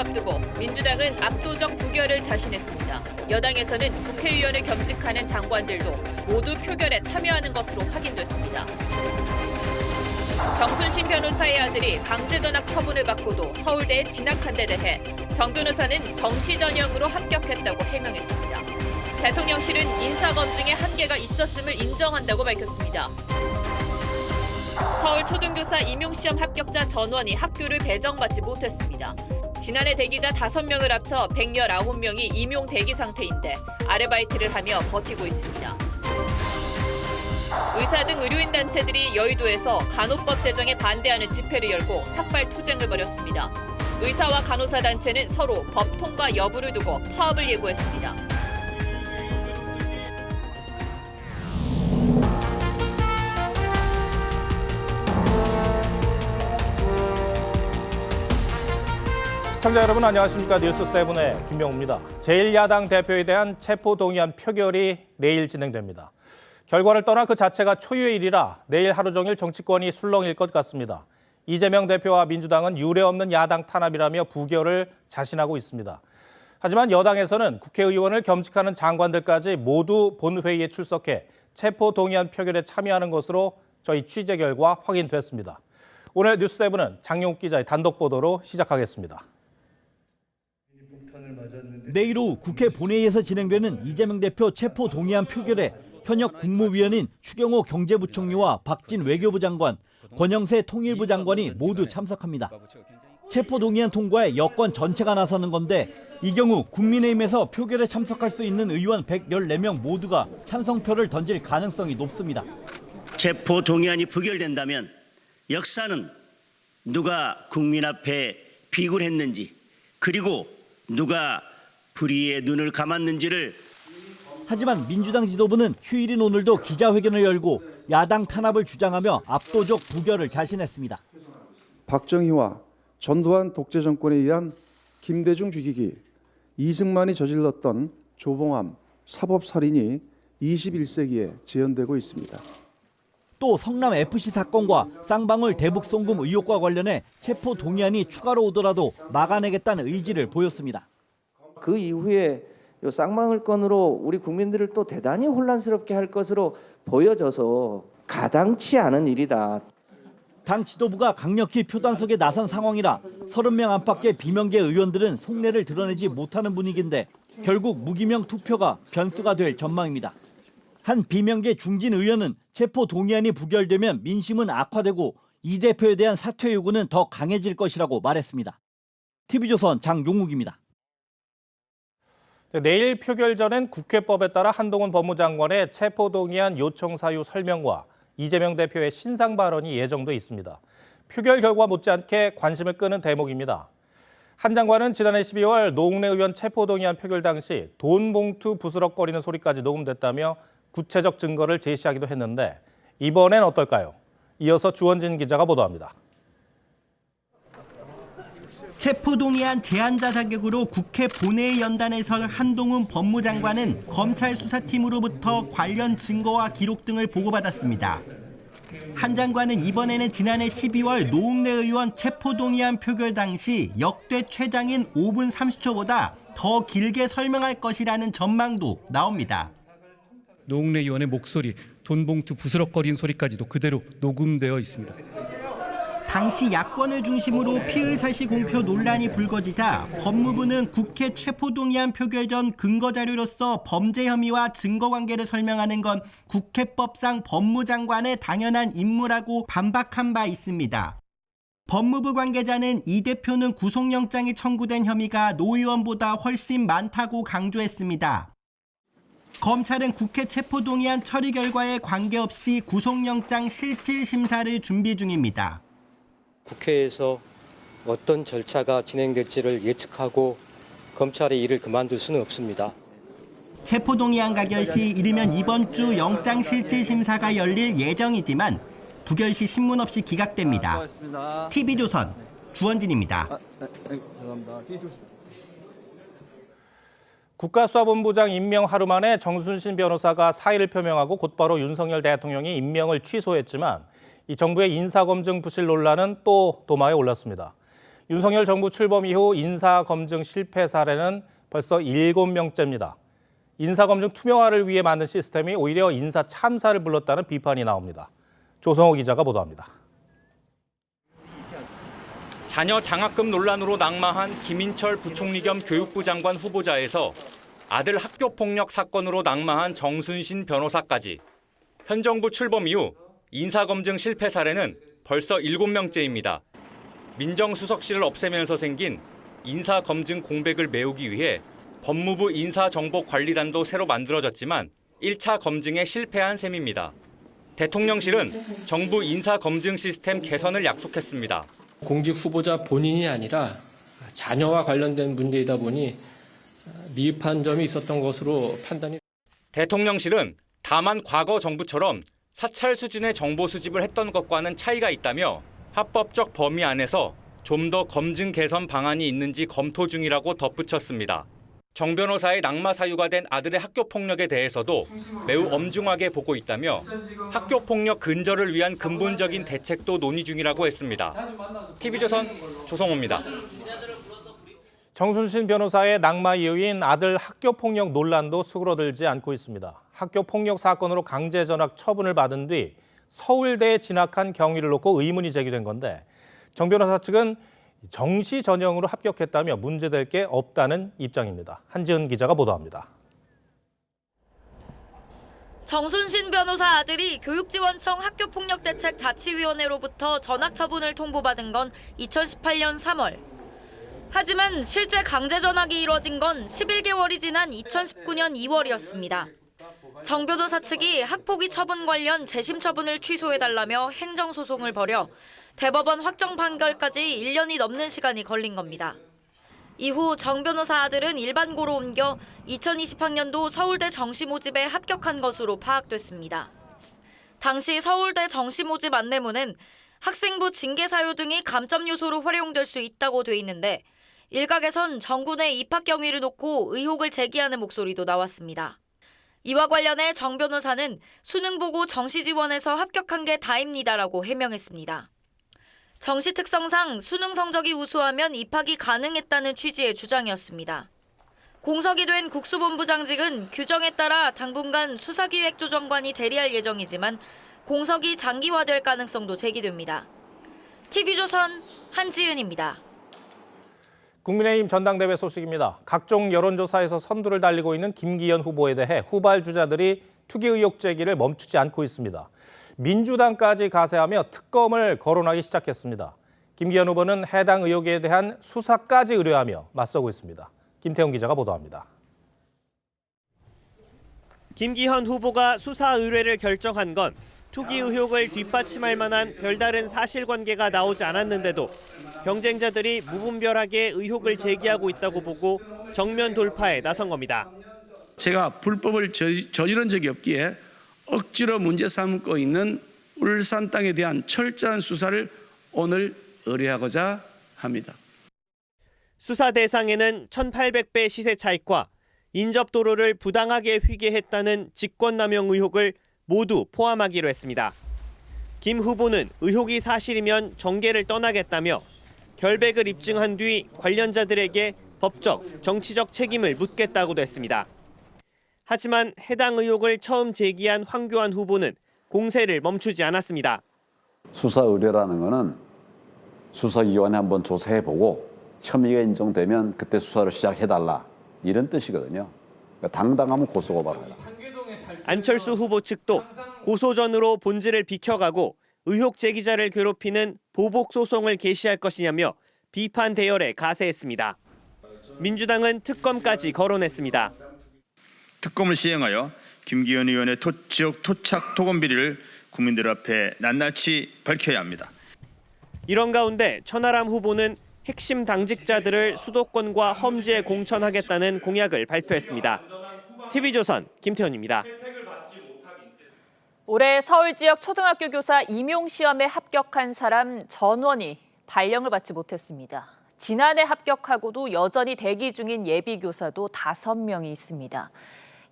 앞두고 민주당은 압도적 부결을 자신했습니다. 여당에서는 국회의원을 겸직하는 장관들도 모두 표결에 참여하는 것으로 확인됐습니다. 정순신 변호사의 아들이 강제 전학 처분을 받고도 서울대에 진학한 데 대해 정 변호사는 정시전형으로 합격했다고 해명했습니다. 대통령실은 인사검증에 한계가 있었음을 인정한다고 밝혔습니다. 서울 초등교사 임용시험 합격자 전원이 학교를 배정받지 못했습니다. 지난해 대기자 5명을 합쳐 119명이 임용 대기 상태인데 아르바이트를 하며 버티고 있습니다. 의사 등 의료인 단체들이 여의도에서 간호법 제정에 반대하는 집회를 열고 삭발 투쟁을 벌였습니다. 의사와 간호사 단체는 서로 법 통과 여부를 두고 파업을 예고했습니다. 시청자 여러분 안녕하십니까. 뉴스7의 김명우입니다. 제1야당 대표에 대한 체포동의안 표결이 내일 진행됩니다. 결과를 떠나 그 자체가 초유의 일이라 내일 하루 종일 정치권이 술렁일 것 같습니다. 이재명 대표와 민주당은 유례없는 야당 탄압이라며 부결을 자신하고 있습니다. 하지만 여당에서는 국회의원을 겸직하는 장관들까지 모두 본회의에 출석해 체포동의안 표결에 참여하는 것으로 저희 취재 결과 확인됐습니다. 오늘 뉴스7은 장용욱 기자의 단독 보도로 시작하겠습니다. 내일 오후 국회 본회의에서 진행되는 이재명 대표 체포 동의안 표결에 현역 국무위원인 추경호 경제부총리와 박진 외교부 장관, 권영세 통일부 장관이 모두 참석합니다. 체포 동의안 통과에 여권 전체가 나서는 건데 이 경우 국민의힘에서 표결에 참석할 수 있는 의원 114명 모두가 찬성표를 던질 가능성이 높습니다. 체포 동의안이 부결된다면 역사는 누가 국민 앞에 비굴했는지 그리고 누가 불의의 눈을 감았는지를. 하지만 민주당 지도부는 휴일인 오늘도 기자회견을 열고 야당 탄압을 주장하며 압도적 부결을 자신했습니다. 박정희와 전두환 독재 정권에 의한 김대중 죽이기, 이승만이 저질렀던 조봉암 사법살인이 21세기에 재현되고 있습니다. 또 성남FC 사건과 쌍방울 대북 송금 의혹과 관련해 체포 동의안이 추가로 오더라도 막아내겠다는 의지를 보였습니다. 그 이후에 이 쌍방울 건으로 우리 국민들을 또 대단히 혼란스럽게 할 것으로 보여져서 가당치 않은 일이다. 당 지도부가 강력히 표단속에 나선 상황이라 30명 안팎의 비명계 의원들은 속내를 드러내지 못하는 분위기인데 결국 무기명 투표가 변수가 될 전망입니다. 한 비명계 중진 의원은 체포 동의안이 부결되면 민심은 악화되고 이 대표에 대한 사퇴 요구는 더 강해질 것이라고 말했습니다. TV조선 장용욱입니다. 내일 표결 전엔 국회법에 따라 한동훈 법무장관의 체포동의안 요청 사유 설명과 이재명 대표의 신상 발언이 예정돼 있습니다. 표결 결과 못지않게 관심을 끄는 대목입니다. 한 장관은 지난해 12월 노웅래 의원 체포동의안 표결 당시 돈 봉투 부스럭거리는 소리까지 녹음됐다며 구체적 증거를 제시하기도 했는데 이번엔 어떨까요? 이어서 주원진 기자가 보도합니다. 체포동의안 제안자 자격으로 국회 본회의 연단에 설 한동훈 법무장관은 검찰 수사팀으로부터 관련 증거와 기록 등을 보고받았습니다. 한 장관은 이번에는 지난해 12월 노웅래 의원 체포동의안 표결 당시 역대 최장인 5분 30초보다 더 길게 설명할 것이라는 전망도 나옵니다. 노웅래 의원의 목소리, 돈봉투 부스럭거리는 소리까지도 그대로 녹음되어 있습니다. 당시 야권을 중심으로 피의사시 공표 논란이 불거지자 법무부는 국회 체포동의안 표결 전 근거자료로서 범죄 혐의와 증거관계를 설명하는 건 국회법상 법무장관의 당연한 임무라고 반박한 바 있습니다. 법무부 관계자는 이 대표는 구속영장이 청구된 혐의가 노 의원보다 훨씬 많다고 강조했습니다. 검찰은 국회 체포동의안 처리 결과에 관계없이 구속영장 실질 심사를 준비 중입니다. 국회에서 어떤 절차가 진행될지를 예측하고 검찰의 일을 그만둘 수는 없습니다. 체포동의안 가결 시 이르면 이번 주 영장 실질 심사가 열릴 예정이지만 부결 시 신문 없이 기각됩니다. TV조선 주원진입니다. 국가수사본부장 임명 하루 만에 정순신 변호사가 사의를 표명하고 곧바로 윤석열 대통령이 임명을 취소했지만 이 정부의 인사검증 부실 논란은 또 도마에 올랐습니다. 윤석열 정부 출범 이후 인사검증 실패 사례는 벌써 7명째입니다. 인사검증 투명화를 위해 만든 시스템이 오히려 인사 참사를 불렀다는 비판이 나옵니다. 조성호 기자가 보도합니다. 자녀 장학금 논란으로 낙마한 김인철 부총리 겸 교육부 장관 후보자에서 아들 학교폭력 사건으로 낙마한 정순신 변호사까지 현 정부 출범 이후 인사검증 실패 사례는 벌써 7명째입니다. 민정수석실을 없애면서 생긴 인사검증 공백을 메우기 위해 법무부 인사정보관리단도 새로 만들어졌지만 1차 검증에 실패한 셈입니다. 대통령실은 정부 인사검증 시스템 개선을 약속했습니다. 공직 후보자 본인이 아니라 자녀와 관련된 문제이다 보니 미흡한 점이 있었던 것으로 판단이. 대통령실은 다만 과거 정부처럼 사찰 수준의 정보 수집을 했던 것과는 차이가 있다며 합법적 범위 안에서 좀 더 검증 개선 방안이 있는지 검토 중이라고 덧붙였습니다. 정 변호사의 낙마 사유가 된 아들의 학교 폭력에 대해서도 매우 엄중하게 보고 있다며 학교 폭력 근절을 위한 근본적인 대책도 논의 중이라고 했습니다. TV조선 조성호입니다. 정순신 변호사의 낙마 이유인 아들 학교 폭력 논란도 수그러들지 않고 있습니다. 학교 폭력 사건으로 강제 전학 처분을 받은 뒤 서울대에 진학한 경위를 놓고 의문이 제기된 건데 정 변호사 측은 정시 전형으로 합격했다며 문제될 게 없다는 입장입니다. 한지은 기자가 보도합니다. 정순신 변호사 아들이 교육지원청 학교폭력대책 자치위원회로부터 전학 처분을 통보받은 건 2018년 3월. 하지만 실제 강제 전학이 이뤄진 건 11개월이 지난 2019년 2월이었습니다. 정 변호사 측이 학폭위 처분 관련 재심 처분을 취소해달라며 행정소송을 벌여 대법원 확정 판결까지 1년이 넘는 시간이 걸린 겁니다. 이후 정 변호사 아들은 일반고로 옮겨 2020학년도 서울대 정시 모집에 합격한 것으로 파악됐습니다. 당시 서울대 정시 모집 안내문은 학생부 징계 사유 등이 감점 요소로 활용될 수 있다고 돼 있는데 일각에선 정군의 입학 경위를 놓고 의혹을 제기하는 목소리도 나왔습니다. 이와 관련해 정 변호사는 수능 보고 정시 지원에서 합격한 게 다입니다라고 해명했습니다. 정시 특성상 수능 성적이 우수하면 입학이 가능했다는 취지의 주장이었습니다. 공석이 된 국수본부장직은 규정에 따라 당분간 수사기획조정관이 대리할 예정이지만 공석이 장기화될 가능성도 제기됩니다. TV조선 한지은입니다. 국민의힘 전당대회 소식입니다. 각종 여론조사에서 선두를 달리고 있는 김기현 후보에 대해 후발 주자들이 투기 의혹 제기를 멈추지 않고 있습니다. 민주당까지 가세하며 특검을 거론하기 시작했습니다. 김기현 후보는 해당 의혹에 대한 수사까지 의뢰하며 맞서고 있습니다. 김태훈 기자가 보도합니다. 김기현 후보가 수사 의뢰를 결정한 건 투기 의혹을 뒷받침할 만한 별다른 사실관계가 나오지 않았는데도 경쟁자들이 무분별하게 의혹을 제기하고 있다고 보고 정면 돌파에 나선 겁니다. 제가 불법을 저지른 적이 없기에 억지로 문제 삼고 있는 울산 땅에 대한 철저한 수사를 오늘 의뢰하고자 합니다. 수사 대상에는 1,800배 시세 차익과 인접도로를 부당하게 휘게했다는 직권남용 의혹을 모두 포함하기로 했습니다. 김 후보는 의혹이 사실이면 정계를 떠나겠다며 결백을 입증한 뒤 관련자들에게 법적, 정치적 책임을 묻겠다고도 했습니다. 하지만 해당 의혹을 처음 제기한 황교안 후보는 공세를 멈추지 않았습니다. 수사 의뢰라는 거는 수사기관에 한번 조사해보고 혐의가 인정되면 그때 수사를 시작해달라 이런 뜻이거든요. 그러니까 당당하면 고소고발해라. 안철수 후보 측도 고소전으로 본질을 비켜가고 의혹 제기자를 괴롭히는 보복 소송을 개시할 것이냐며 비판 대열에 가세했습니다. 민주당은 특검까지 거론했습니다. 특검을 시행하여 김기현 의원의 지역 토착 토건 비리를 국민들 앞에 낱낱이 밝혀야 합니다. 이런 가운데 천하람 후보는 핵심 당직자들을 수도권과 험지에 공천하겠다는 공약을 발표했습니다. TV조선 김태훈입니다. 올해 서울 지역 초등학교 교사 임용 시험에 합격한 사람 전원이 발령을 받지 못했습니다. 지난해 합격하고도 여전히 대기 중인 예비 교사도 5명이 있습니다.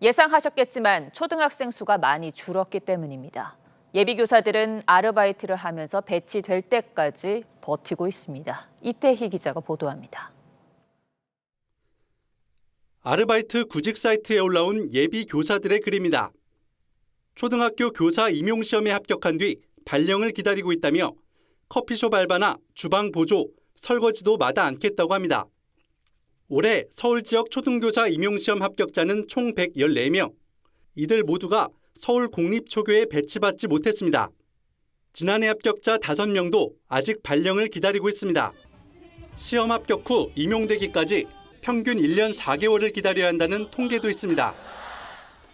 예상하셨겠지만 초등학생 수가 많이 줄었기 때문입니다. 예비교사들은 아르바이트를 하면서 배치될 때까지 버티고 있습니다. 이태희 기자가 보도합니다. 아르바이트 구직 사이트에 올라온 예비 교사들의 글입니다. 초등학교 교사 임용시험에 합격한 뒤 발령을 기다리고 있다며 커피숍 알바나 주방 보조, 설거지도 마다 않겠다고 합니다. 올해 서울 지역 초등교사 임용시험 합격자는 총 114명. 이들 모두가 서울 공립초교에 배치받지 못했습니다. 지난해 합격자 5명도 아직 발령을 기다리고 있습니다. 시험 합격 후 임용되기까지 평균 1년 4개월을 기다려야 한다는 통계도 있습니다.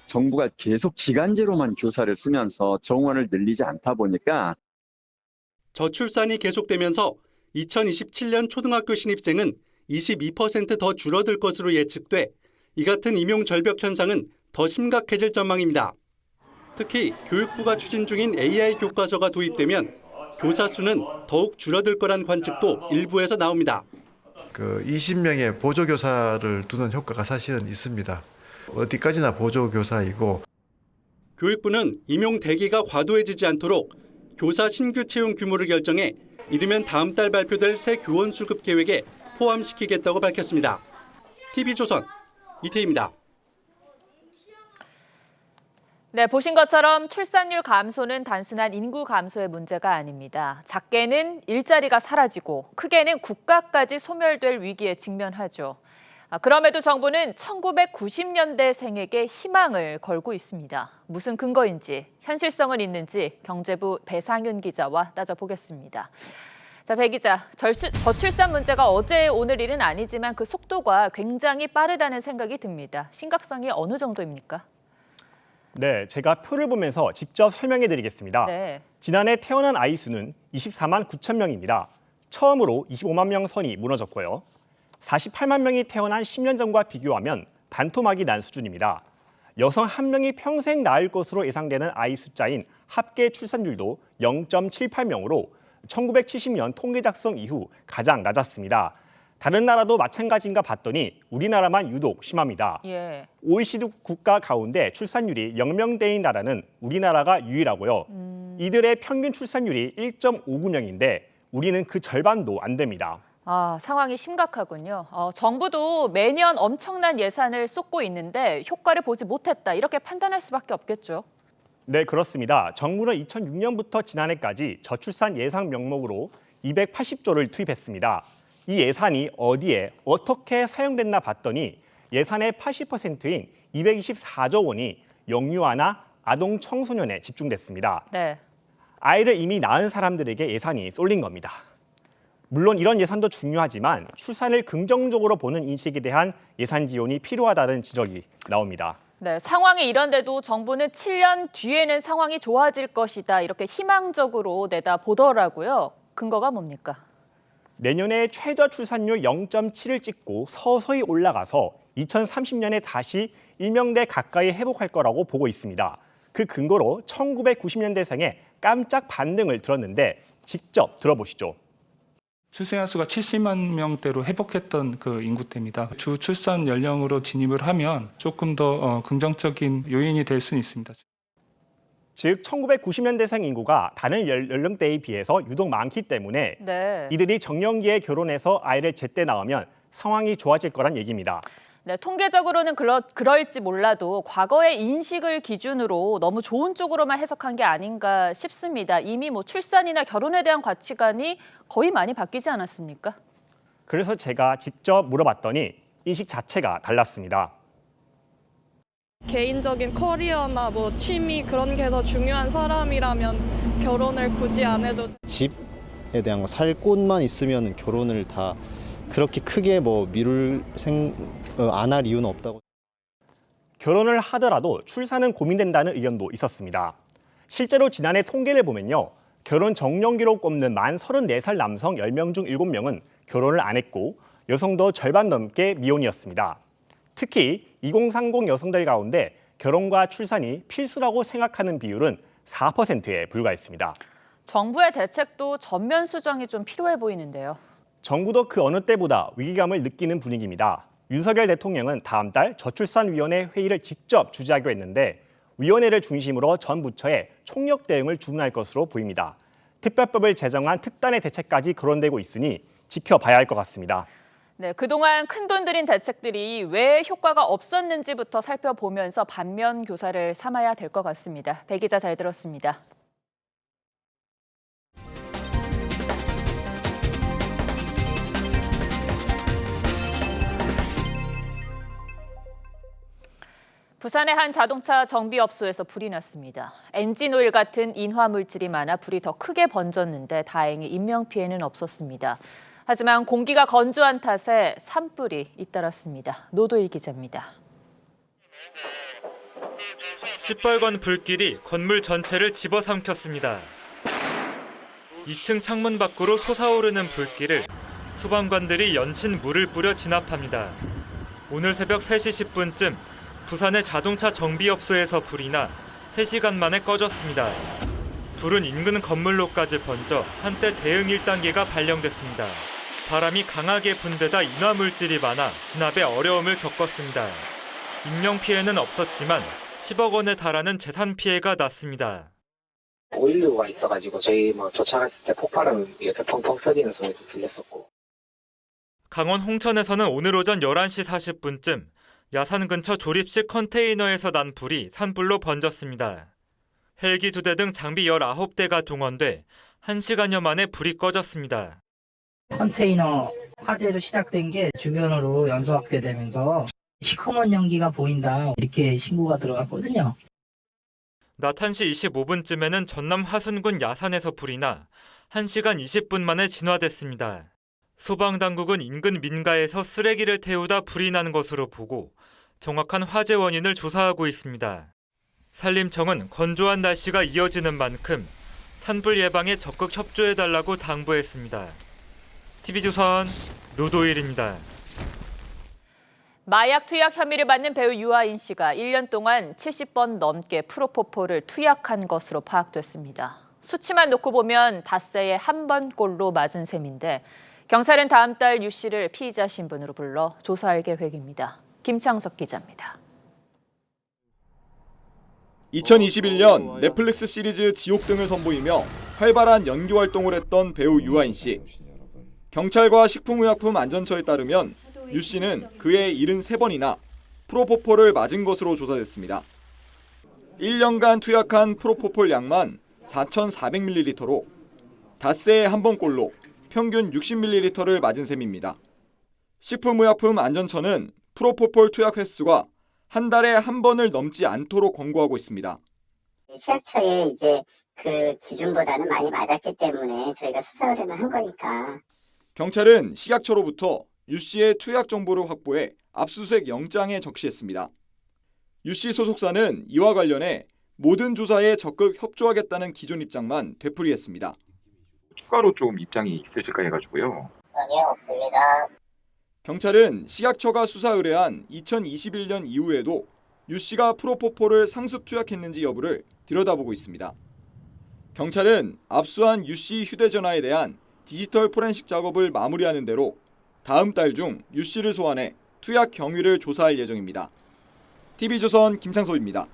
정부가 계속 기간제로만 교사를 쓰면서 정원을 늘리지 않다 보니까 저출산이 계속되면서 2027년 초등학교 신입생은 22% 더 줄어들 것으로 예측돼 이 같은 임용 절벽 현상은 더 심각해질 전망입니다. 특히 교육부가 추진 중인 AI 교과서가 도입되면 교사 수는 더욱 줄어들 거란 관측도 일부에서 나옵니다. 20명의 보조교사를 두는 효과가 사실은 있습니다. 어디까지나 보조교사이고 교육부는 임용 대기가 과도해지지 않도록 교사 신규 채용 규모를 결정해 이르면 다음 달 발표될 새 교원 수급 계획에 포함시키겠다고 밝혔습니다. TV조선 이태희입니다. 네, 보신 것처럼 출산율 감소는 단순한 인구 감소의 문제가 아닙니다. 작게는 일자리가 사라지고 크게는 국가까지 소멸될 위기에 직면하죠. 그럼에도 정부는 1990년대생에게 희망을 걸고 있습니다. 무슨 근거인지, 현실성은 있는지 경제부 배상윤 기자와 따져보겠습니다. 자, 배 기자, 저출산 문제가 어제 오늘 일은 아니지만 그 속도가 굉장히 빠르다는 생각이 듭니다. 심각성이 어느 정도입니까? 네, 제가 표를 보면서 직접 설명해 드리겠습니다. 네. 지난해 태어난 아이 수는 24만 9천 명입니다. 처음으로 25만 명 선이 무너졌고요. 48만 명이 태어난 10년 전과 비교하면 반토막이 난 수준입니다. 여성 한 명이 평생 낳을 것으로 예상되는 아이 숫자인 합계 출산율도 0.78명으로 1970년 통계 작성 이후 가장 낮았습니다. 다른 나라도 마찬가지인가 봤더니 우리나라만 유독 심합니다. 예. OECD 국가 가운데 출산율이 0명대인 나라는 우리나라가 유일하고요. 이들의 평균 출산율이 1.59명인데 우리는 그 절반도 안 됩니다. 상황이 심각하군요. 정부도 매년 엄청난 예산을 쏟고 있는데 효과를 보지 못했다 이렇게 판단할 수밖에 없겠죠. 네, 그렇습니다. 정부는 2006년부터 지난해까지 저출산 예산 명목으로 280조를 투입했습니다. 이 예산이 어디에 어떻게 사용됐나 봤더니 예산의 80%인 224조 원이 영유아나 아동 청소년에 집중됐습니다. 네. 아이를 이미 낳은 사람들에게 예산이 쏠린 겁니다. 물론 이런 예산도 중요하지만 출산을 긍정적으로 보는 인식에 대한 예산 지원이 필요하다는 지적이 나옵니다. 네, 상황이 이런데도 정부는 7년 뒤에는 상황이 좋아질 것이다 이렇게 희망적으로 내다보더라고요. 근거가 뭡니까? 내년에 최저 출산율 0.7을 찍고 서서히 올라가서 2030년에 다시 1명대 가까이 회복할 거라고 보고 있습니다. 그 근거로 1990년대생의 깜짝 반등을 들었는데 직접 들어보시죠. 출생아 수가 70만 명대로 회복했던 그 인구대입니다. 주 출산 연령으로 진입을 하면 조금 더 긍정적인 요인이 될 수는 있습니다. 즉 1990년대생 인구가 다른 연령대에 비해서 유독 많기 때문에 네. 이들이 정년기에 결혼해서 아이를 제때 낳으면 상황이 좋아질 거란 얘기입니다. 네, 통계적으로는 그럴지 몰라도 과거의 인식을 기준으로 너무 좋은 쪽으로만 해석한 게 아닌가 싶습니다. 이미 출산이나 결혼에 대한 가치관이 거의 많이 바뀌지 않았습니까? 그래서 제가 직접 물어봤더니 인식 자체가 달랐습니다. 개인적인 커리어나 취미 그런 게 더 중요한 사람이라면 결혼을 굳이 안 해도 집에 대한 살 곳만 있으면 결혼을 다 그렇게 크게 안 할 이유는 없다고. 결혼을 하더라도 출산은 고민된다는 의견도 있었습니다. 실제로 지난해 통계를 보면요. 결혼 정년기로 꼽는 만 34살 남성 10명 중 7명은 결혼을 안 했고 여성도 절반 넘게 미혼이었습니다. 특히 2030 여성들 가운데 결혼과 출산이 필수라고 생각하는 비율은 4%에 불과했습니다. 정부의 대책도 전면 수정이 좀 필요해 보이는데요. 정부도 그 어느 때보다 위기감을 느끼는 분위기입니다. 윤석열 대통령은 다음 달 저출산위원회 회의를 직접 주재하기로 했는데 위원회를 중심으로 전 부처에 총력 대응을 주문할 것으로 보입니다. 특별법을 제정한 특단의 대책까지 거론되고 있으니 지켜봐야 할 것 같습니다. 네, 그동안 큰돈 들인 대책들이 왜 효과가 없었는지부터 살펴보면서 반면 교사를 삼아야 될 것 같습니다. 배 기자 잘 들었습니다. 부산의 한 자동차 정비업소에서 불이 났습니다. 엔진 오일 같은 인화 물질이 많아 불이 더 크게 번졌는데 다행히 인명피해는 없었습니다. 하지만 공기가 건조한 탓에 산불이 잇따랐습니다. 노도일 기자입니다. 시뻘건 불길이 건물 전체를 집어삼켰습니다. 2층 창문 밖으로 솟아오르는 불길을 소방관들이 연신 물을 뿌려 진압합니다. 오늘 새벽 3시 10분쯤 부산의 자동차 정비업소에서 불이 나 3시간 만에 꺼졌습니다. 불은 인근 건물로까지 번져 한때 대응 1단계가 발령됐습니다. 바람이 강하게 분데다 인화물질이 많아 진압에 어려움을 겪었습니다. 인명피해는 없었지만 10억 원에 달하는 재산 피해가 났습니다. 오일류가 있어가지고 저희 도착했을 때 폭발은 이렇게 펑펑 터지는 소리도 들렸었고. 강원 홍천에서는 오늘 오전 11시 40분쯤 야산 근처 조립식 컨테이너에서 난 불이 산불로 번졌습니다. 헬기 2대 등 장비 19대가 동원돼 1시간여 만에 불이 꺼졌습니다. 컨테이너 화재로 시작된 게 주변으로 연소 확대되면서 시커먼 연기가 보인다 이렇게 신고가 들어갔거든요. 낮 1시 25분쯤에는 전남 화순군 야산에서 불이 나 1시간 20분 만에 진화됐습니다. 소방당국은 인근 민가에서 쓰레기를 태우다 불이 난 것으로 보고 정확한 화재 원인을 조사하고 있습니다. 산림청은 건조한 날씨가 이어지는 만큼 산불 예방에 적극 협조해달라고 당부했습니다. TV조선 노도일입니다. 마약 투약 혐의를 받는 배우 유아인 씨가 1년 동안 70번 넘게 프로포폴을 투약한 것으로 파악됐습니다. 수치만 놓고 보면 닷새에 한 번꼴로 맞은 셈인데 경찰은 다음 달 유 씨를 피의자 신분으로 불러 조사할 계획입니다. 김창석 기자입니다. 2021년 넷플릭스 시리즈 지옥 등을 선보이며 활발한 연기 활동을 했던 배우 유아인 씨. 경찰과 식품의약품안전처에 따르면 유 씨는 그해 73번이나 프로포폴을 맞은 것으로 조사됐습니다. 1년간 투약한 프로포폴 양만 4,400ml로 닷새에 한 번꼴로 평균 60ml를 맞은 셈입니다. 식품의약품안전처는 프로포폴 투약 횟수가 한 달에 한 번을 넘지 않도록 권고하고 있습니다. 시약처에 이제 그 기준보다는 많이 맞았기 때문에 저희가 수사 의뢰를 한 거니까. 경찰은 식약처로부터 유 씨의 투약 정보를 확보해 압수수색 영장에 적시했습니다. 유 씨 소속사는 이와 관련해 모든 조사에 적극 협조하겠다는 기존 입장만 되풀이했습니다. 추가로 좀 입장이 있으실까 해가지고요. 아니요, 없습니다. 경찰은 식약처가 수사 의뢰한 2021년 이후에도 유 씨가 프로포폴을 상습 투약했는지 여부를 들여다보고 있습니다. 경찰은 압수한 유 씨 휴대전화에 대한 디지털 포렌식 작업을 마무리하는 대로 다음 달 중 유 씨를 소환해 투약 경위를 조사할 예정입니다. TV조선 김창소입니다.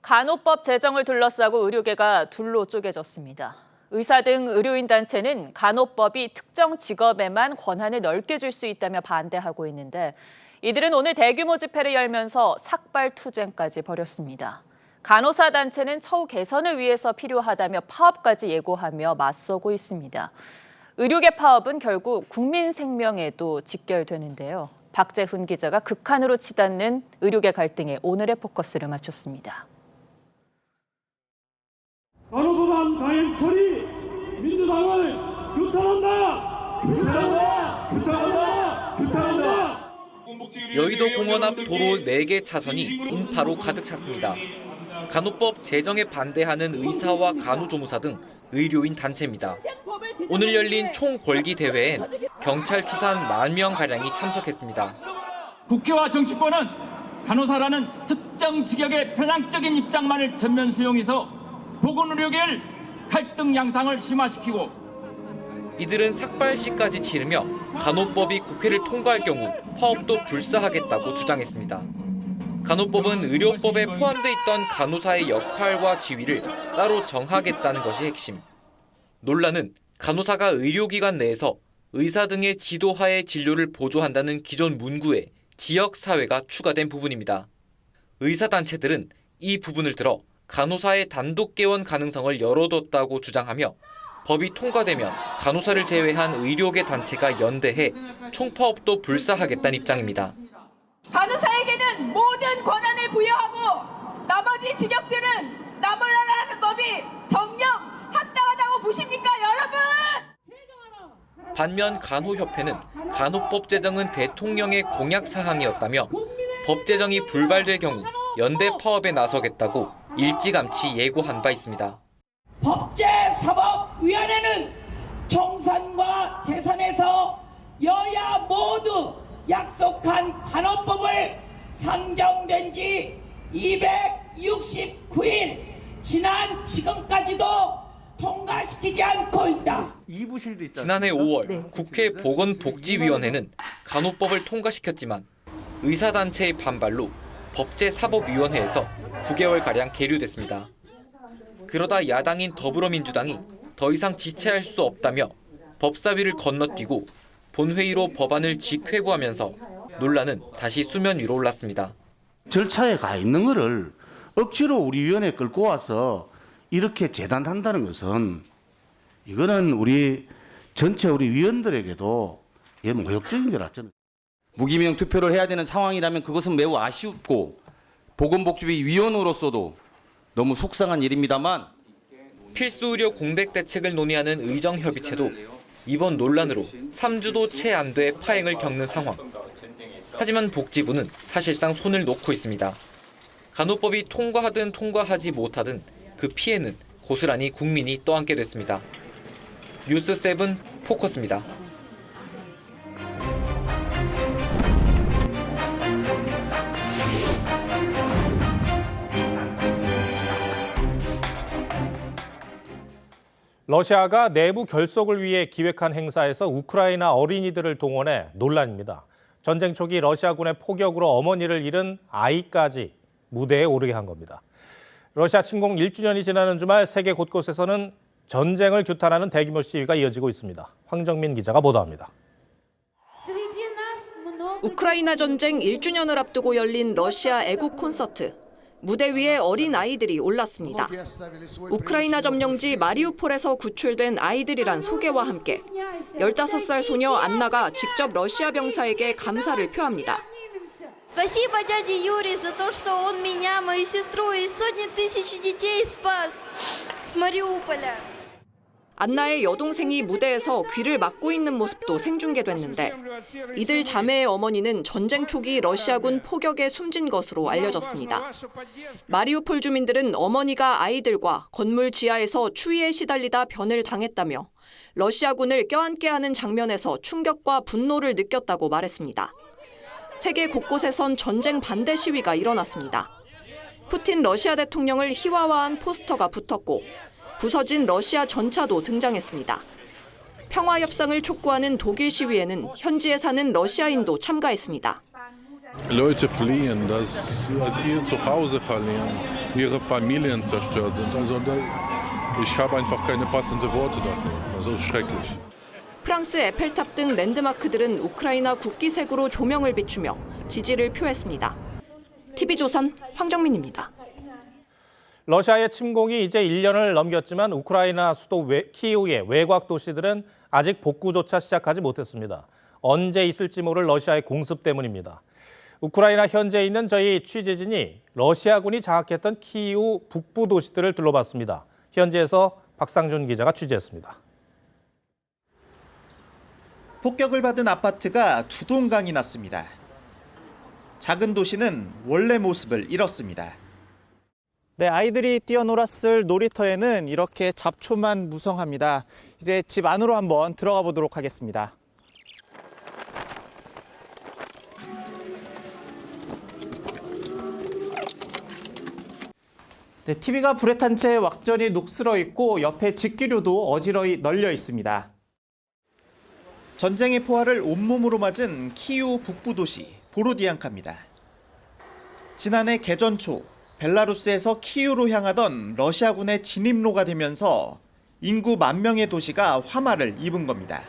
간호법 제정을 둘러싸고 의료계가 둘로 쪼개졌습니다. 의사 등 의료인 단체는 간호법이 특정 직업에만 권한을 넓게 줄 수 있다며 반대하고 있는데 이들은 오늘 대규모 집회를 열면서 삭발투쟁까지 벌였습니다. 간호사 단체는 처우 개선을 위해서 필요하다며 파업까지 예고하며 맞서고 있습니다. 의료계 파업은 결국 국민 생명에도 직결되는데요. 박재훈 기자가 극한으로 치닫는 의료계 갈등에 오늘의 포커스를 맞췄습니다. 간호법안 가행 처리, 민주당을 규탄한다! 규탄한다! 규탄한다! 규탄한다! 여의도 공원 앞 도로 4개 차선이 인파로 가득 찼습니다. 간호법 제정에 반대하는 의사와 간호조무사 등 의료인 단체입니다. 오늘 열린 총궐기 대회엔 경찰 추산 10,000명가량이 참석했습니다. 국회와 정치권은 간호사라는 특정 직역의 편향적인 입장만을 전면 수용해서 보건의료계를 갈등 양상을 심화시키고 이들은 삭발시까지 치르며 간호법이 국회를 통과할 경우 파업도 불사하겠다고 주장했습니다. 간호법은 의료법에 포함돼 있던 간호사의 역할과 지위를 따로 정하겠다는 것이 핵심. 논란은 간호사가 의료기관 내에서 의사 등의 지도하에 진료를 보조한다는 기존 문구에 지역사회가 추가된 부분입니다. 의사단체들은 이 부분을 들어 간호사의 단독 개원 가능성을 열어뒀다고 주장하며 법이 통과되면 간호사를 제외한 의료계 단체가 연대해 총파업도 불사하겠다는 입장입니다. 간호사에게는 모든 권한을 부여하고 나머지 직역들은 나몰라라는 법이 정녕 합당하다고 보십니까, 여러분? 반면 간호협회는 간호법 제정은 대통령의 공약 사항이었다며 법 제정이 불발될 경우 연대 파업에 나서겠다고 일찌감치 예고한 바 있습니다. 법제사법위원회는 총선과 대선에서 여야 모두 약속한 간호법을 상정된 지 269일 지난 지금까지도 통과시키지 않고 있다. 지난해 5월 국회 보건복지위원회는 간호법을 통과시켰지만 의사단체의 반발로 법제사법위원회에서 9개월가량 계류됐습니다. 그러다 야당인 더불어민주당이 더 이상 지체할 수 없다며 법사위를 건너뛰고 본회의로 법안을 직회부하면서 논란은 다시 수면 위로 올랐습니다. 절차에 가 있는 거를 억지로 우리 위원회에 끌고 와서 이렇게 재단한다는 것은 이거는 우리 전체 우리 위원들에게도 모욕적인 거라 저는. 무기명 투표를 해야 되는 상황이라면 그것은 매우 아쉽고 보건복지위 위원으로서도 너무 속상한 일입니다만 필수 의료 공백 대책을 논의하는 의정협의체도 이번 논란으로 3주도 채 안 돼 파행을 겪는 상황. 하지만 복지부는 사실상 손을 놓고 있습니다. 간호법이 통과하든 통과하지 못하든 그 피해는 고스란히 국민이 떠안게 됐습니다. 뉴스7 포커스입니다. 러시아가 내부 결속을 위해 기획한 행사에서 우크라이나 어린이들을 동원해 논란입니다. 전쟁 초기 러시아군의 포격으로 어머니를 잃은 아이까지 무대에 오르게 한 겁니다. 러시아 침공 1주년이 지나는 주말 세계 곳곳에서는 전쟁을 규탄하는 대규모 시위가 이어지고 있습니다. 황정민 기자가 보도합니다. 우크라이나 전쟁 1주년을 앞두고 열린 러시아 애국 콘서트. 무대 위에 어린 아이들이 올랐습니다. 우크라이나 점령지 마리우폴에서 구출된 아이들이란 소개와 함께 15살 소녀 안나가 직접 러시아 병사에게 감사를 표합니다. Спасибо дяде Юрию за то, что он меня, мою сестру и сотни тысяч детей спас с Мариуполя. 안나의 여동생이 무대에서 귀를 막고 있는 모습도 생중계됐는데 이들 자매의 어머니는 전쟁 초기 러시아군 포격에 숨진 것으로 알려졌습니다. 마리우폴 주민들은 어머니가 아이들과 건물 지하에서 추위에 시달리다 변을 당했다며 러시아군을 껴안게 하는 장면에서 충격과 분노를 느꼈다고 말했습니다. 세계 곳곳에선 전쟁 반대 시위가 일어났습니다. 푸틴 러시아 대통령을 희화화한 포스터가 붙었고 부서진 러시아 전차도 등장했습니다. 평화 협상을 촉구하는 독일 시위에는 현지에 사는 러시아인도 참가했습니다. Leute fliehen, dass ihr Zuhause verlieren, ihre Familien zerstört sind. Also ich habe einfach keine passenden Worte dafür. Also schrecklich. 프랑스 에펠탑 등 랜드마크들은 우크라이나 국기색으로 조명을 비추며 지지를 표했습니다. TV조선 황정민입니다. 러시아의 침공이 이제 1년을 넘겼지만 우크라이나 수도 키이우의 외곽 도시들은 아직 복구조차 시작하지 못했습니다. 언제 있을지 모를 러시아의 공습 때문입니다. 우크라이나 현지에 있는 저희 취재진이 러시아군이 장악했던 키이우 북부 도시들을 둘러봤습니다. 현지에서 박상준 기자가 취재했습니다. 폭격을 받은 아파트가 두 동강이 났습니다. 작은 도시는 원래 모습을 잃었습니다. 네, 아이들이 뛰어놀았을 놀이터에는 이렇게 잡초만 무성합니다. 이제 집 안으로 한번 들어가 보도록 하겠습니다. 네, TV가 불에 탄 채 왁전이 녹슬어 있고 옆에 직기류도 어지러이 널려 있습니다. 전쟁의 포화를 온몸으로 맞은 키이우 북부 도시 보로디앙카입니다. 지난해 개전 초 벨라루스에서 키이우로 향하던 러시아군의 진입로가 되면서 인구 10,000명의 도시가 화마를 입은 겁니다.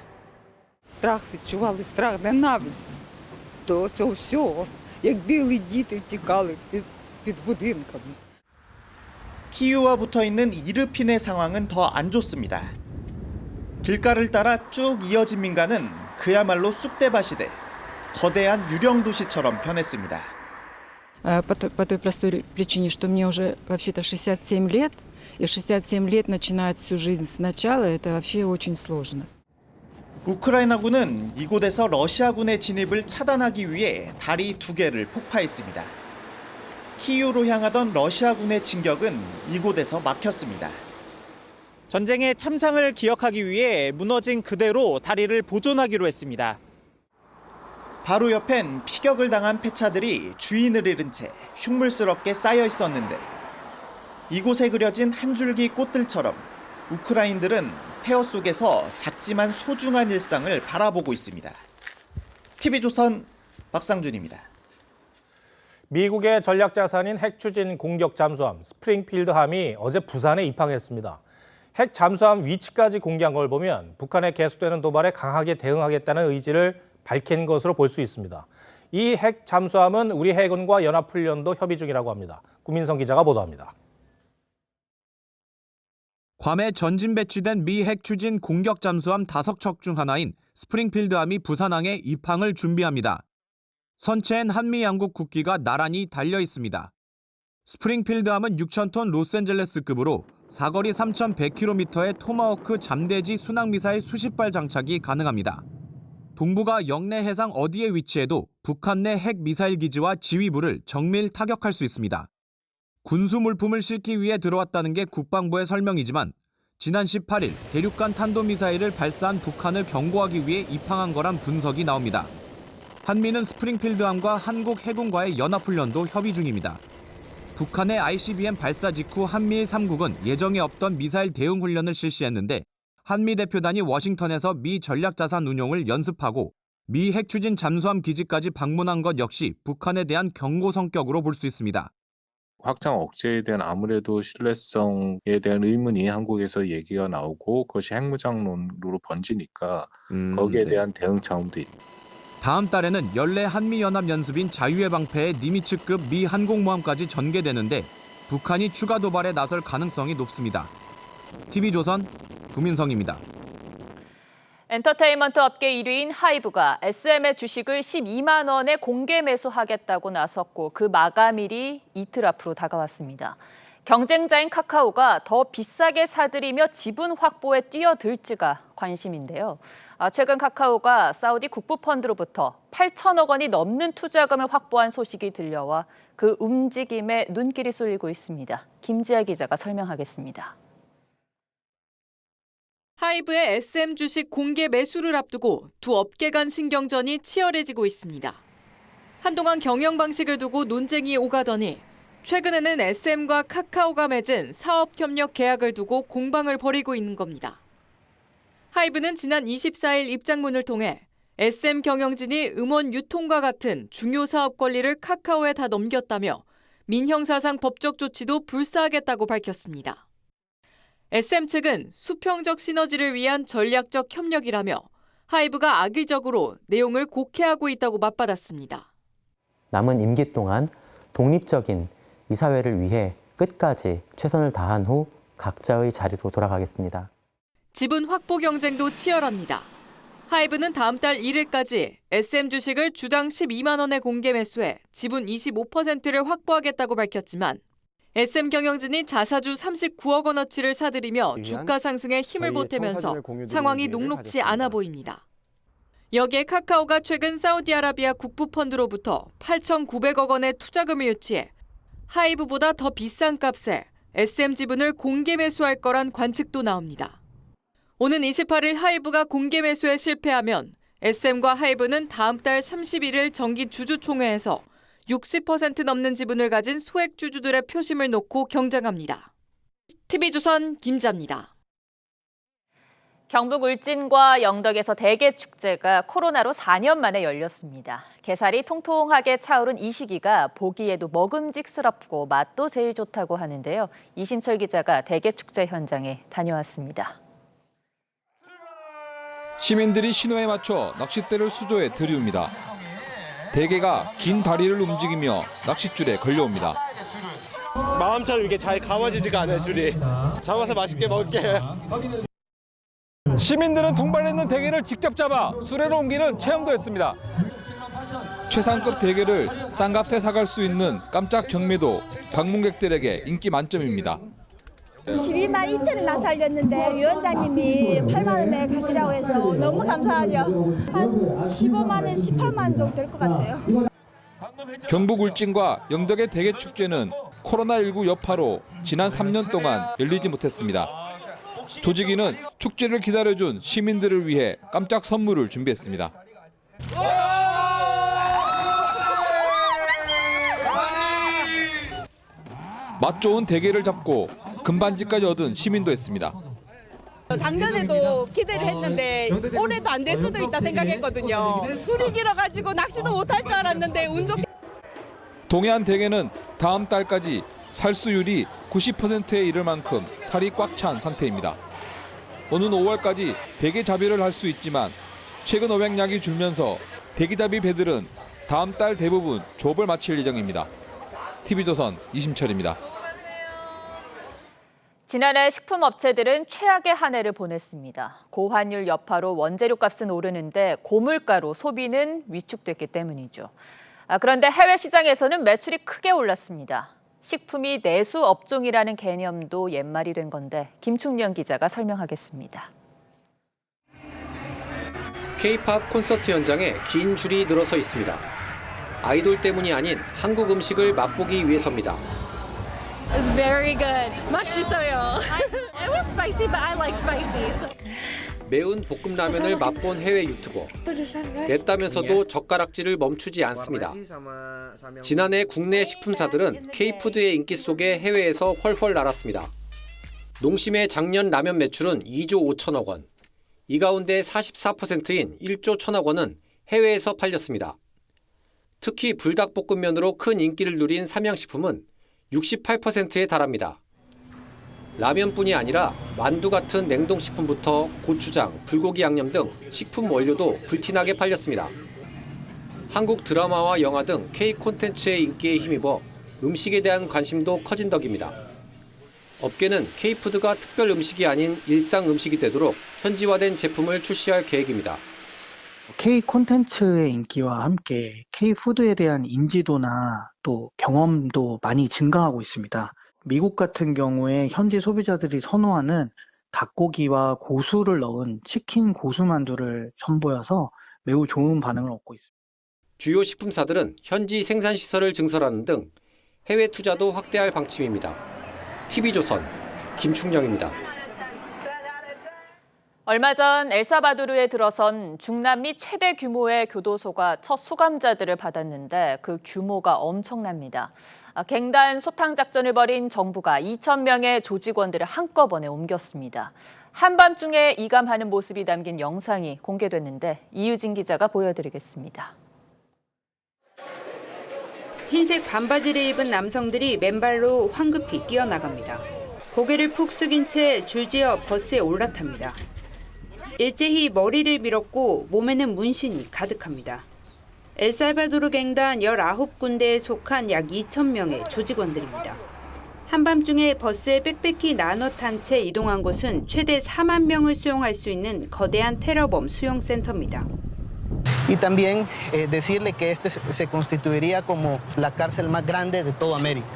Страх відчували, страх, ненависть до цього всього. Як бігли діти, втікали під будинками. 키이우와 붙어 있는 이르핀의 상황은 더 안 좋습니다. 길가를 따라 쭉 이어진 민가는 그야말로 쑥대밭이 돼 거대한 유령 도시처럼 변했습니다. По той простой причине, что мне уже вообще-то 67 лет, и в 67 лет начинать всю жизнь сначала, это вообще очень сложно. 우크라이나군은 이곳에서 러시아군의 진입을 차단하기 위해 다리 2개를 폭파했습니다. 키이우로 향하던 러시아군의 진격은 이곳에서 막혔습니다. 전쟁의 참상을 기억하기 위해 무너진 그대로 다리를 보존하기로 했습니다. 바로 옆엔 피격을 당한 폐차들이 주인을 잃은 채 흉물스럽게 쌓여 있었는데 이곳에 그려진 한 줄기 꽃들처럼 우크라인들은 폐허 속에서 작지만 소중한 일상을 바라보고 있습니다. TV조선 박상준입니다. 미국의 전략자산인 핵추진 공격 잠수함 스프링필드함이 어제 부산에 입항했습니다. 핵 잠수함 위치까지 공개한 걸 보면 북한의 계속되는 도발에 강하게 대응하겠다는 의지를 밝힌 것으로 볼 수 있습니다. 이 핵 잠수함은 우리 해군과 연합훈련도 협의 중이라고 합니다. 구민성 기자가 보도합니다. 괌에 전진 배치된 미 핵추진 공격 잠수함 5척 중 하나인 스프링필드함이 부산항에 입항을 준비합니다. 선체엔 한미 양국 국기가 나란히 달려 있습니다. 스프링필드함은 6,000톤 로스앤젤레스급으로 사거리 3,100km의 토마호크 잠대지 순항미사일 수십 발 장착이 가능합니다. 동북아 영내 해상 어디에 위치해도 북한 내 핵미사일 기지와 지휘부를 정밀 타격할 수 있습니다. 군수 물품을 싣기 위해 들어왔다는 게 국방부의 설명이지만 지난 18일 대륙간 탄도미사일을 발사한 북한을 경고하기 위해 입항한 거란 분석이 나옵니다. 한미는 스프링필드함과 한국 해군과의 연합훈련도 협의 중입니다. 북한의 ICBM 발사 직후 한미일 3국은 예정에 없던 미사일 대응 훈련을 실시했는데 한미 대표단이 워싱턴에서 미 전략자산 운용을 연습하고 미 핵추진 잠수함 기지까지 방문한 것 역시 북한에 대한 경고 성격으로 볼 수 있습니다. 확장 억제에 대한 아무래도 신뢰성에 대한 의문이 한국에서 얘기가 나오고 그것이 핵무장론으로 번지니까 거기에 대한 대응 차원도 있다. 다음 달에는 연례 한미연합연습인 자유의 방패의 니미츠급 미 항공모함까지 전개되는데 북한이 추가 도발에 나설 가능성이 높습니다. TV조선 구민성입니다. 엔터테인먼트 업계 1위인 하이브가 SM의 주식을 12만 원에 공개 매수하겠다고 나섰고 그 마감일이 이틀 앞으로 다가왔습니다. 경쟁자인 카카오가 더 비싸게 사들이며 지분 확보에 뛰어들지가 관심인데요. 최근 카카오가 사우디 국부펀드로부터 8천억 원이 넘는 투자금을 확보한 소식이 들려와 그 움직임에 눈길이 쏠리고 있습니다. 김지아 기자가 설명하겠습니다. 하이브의 SM 주식 공개 매수를 앞두고 두 업계 간 신경전이 치열해지고 있습니다. 한동안 경영 방식을 두고 논쟁이 오가더니 최근에는 SM과 카카오가 맺은 사업협력 계약을 두고 공방을 벌이고 있는 겁니다. 하이브는 지난 24일 입장문을 통해 SM 경영진이 음원 유통과 같은 중요 사업 권리를 카카오에 다 넘겼다며 민형사상 법적 조치도 불사하겠다고 밝혔습니다. SM 측은 수평적 시너지를 위한 전략적 협력이라며 하이브가 악의적으로 내용을 곡해하고 있다고 맞받았습니다. 남은 임기 동안 독립적인 이사회를 위해 끝까지 최선을 다한 후 각자의 자리로 돌아가겠습니다. 지분 확보 경쟁도 치열합니다. 하이브는 다음 달 1일까지 SM 주식을 주당 12만 원에 공개 매수해 지분 25%를 확보하겠다고 밝혔지만 SM 경영진이 자사주 39억 원어치를 사들이며 주가 상승에 힘을 보태면서 상황이 녹록지 않아 보입니다. 여기에 카카오가 최근 사우디아라비아 국부펀드로부터 8,900억 원의 투자금을 유치해 하이브보다 더 비싼 값에 SM 지분을 공개 매수할 거란 관측도 나옵니다. 오는 28일 하이브가 공개 매수에 실패하면 SM과 하이브는 다음 달 31일 정기 주주총회에서 60% 넘는 지분을 가진 소액 주주들의 표심을 놓고 경쟁합니다. TV조선 김자입니다. 경북 울진과 영덕에서 대게축제가 코로나로 4년 만에 열렸습니다. 게살이 통통하게 차오른 이 시기가 보기에도 먹음직스럽고 맛도 제일 좋다고 하는데요. 이심철 기자가 대게축제 현장에 다녀왔습니다. 시민들이 신호에 맞춰 낚싯대를 수조에 들이웁니다. 대게가 긴 다리를 움직이며 낚싯줄에 걸려옵니다. 마음처럼 이렇게 잘 감아지지가 않아요, 줄이. 잡아서 맛있게 먹을게. 시민들은 통발했는 대게를 직접 잡아 수레로 옮기는 체험도 했습니다. 최상급 대게를 싼 값에 사갈 수 있는 깜짝 경매도 방문객들에게 인기 만점입니다. 12만 2천원이나 잘렸는데 위원장님이 8만 원에 가지라고 해서 너무 감사하죠. 한 15만 원, 18만 원 정도 될 것 같아요. 경북 울진과 영덕의 대게축제는 코로나19 여파로 지난 3년 동안 열리지 못했습니다. 조직위는 축제를 기다려준 시민들을 위해 깜짝 선물을 준비했습니다. 맛 좋은 대게를 잡고 금반지까지 얻은 시민도 했습니다. 작년에도 기대를 했는데 올해도 안 될 수도 있다 생각했거든요. 줄이 길어가지고 낚시도 못할 줄 알았는데 운 좋게. 동해안 대게는 다음 달까지 살수율이 90%에 이를 만큼 살이 꽉 찬 상태입니다. 오는 5월까지 대게잡이를 할 수 있지만 최근 500량이 줄면서 대게잡이 배들은 다음 달 대부분 조업을 마칠 예정입니다. TV조선 이심철입니다. 지난해 식품업체들은 최악의 한 해를 보냈습니다. 고환율 여파로 원재료 값은 오르는데 고물가로 소비는 위축됐기 때문이죠. 그런데 해외 시장에서는 매출이 크게 올랐습니다. 식품이 내수 업종이라는 개념도 옛말이 된 건데 김충년 기자가 설명하겠습니다. K-팝 콘서트 현장에 긴 줄이 늘어서 있습니다. 아이돌 때문이 아닌 한국 음식을 맛보기 위해서입니다. It's very good. 맛있어요. It was spicy, but I like spicy. 매운 볶음라면을 맛본 해외 유튜버. 맵다면서도 젓가락질을 멈추지 않습니다. 지난해 국내 식품사들은 K푸드의 인기 속에 해외에서 훨훨 날았습니다. 농심의 작년 라면 매출은 2조 5천억 원. 이 가운데 44%인 1조 1천억 원은 해외에서 팔렸습니다. 특히 불닭볶음면으로 큰 인기를 누린 삼양식품은 68%에 달합니다. 라면뿐이 아니라 만두 같은 냉동식품부터 고추장, 불고기 양념 등 식품 원료도 불티나게 팔렸습니다. 한국 드라마와 영화 등 K 콘텐츠의 인기에 힘입어 음식에 대한 관심도 커진 덕입니다. 업계는 K푸드가 특별 음식이 아닌 일상 음식이 되도록 현지화된 제품을 출시할 계획입니다. K 콘텐츠의 인기와 함께 K푸드에 대한 인지도나 또 경험도 많이 증가하고 있습니다. 미국 같은 경우에 현지 소비자들이 선호하는 닭고기와 고수를 넣은 치킨 고수만두를 선보여서 매우 좋은 반응을 얻고 있습니다. 주요 식품사들은 현지 생산시설을 증설하는 등 해외 투자도 확대할 방침입니다. TV조선 김충영입니다. 얼마 전 엘사바도르에 들어선 중남미 최대 규모의 교도소가 첫 수감자들을 받았는데 그 규모가 엄청납니다. 갱단 소탕 작전을 벌인 정부가 2,000명의 조직원들을 한꺼번에 옮겼습니다. 한밤중에 이감하는 모습이 담긴 영상이 공개됐는데 이유진 기자가 보여드리겠습니다. 흰색 반바지를 입은 남성들이 맨발로 황급히 뛰어나갑니다. 고개를 푹 숙인 채 줄지어 버스에 올라탑니다. 일제히 머리를 밀었고 몸에는 문신이 가득합니다. 엘살바도르 갱단 19군데에 속한 약 2,000명의 조직원들입니다. 한밤중에 버스에 빽빽히 나눠 탄 채 이동한 곳은 최대 4만 명을 수용할 수 있는 거대한 테러범 수용센터입니다. Y también decirle que este se constituiría como la cárcel más grande de toda América.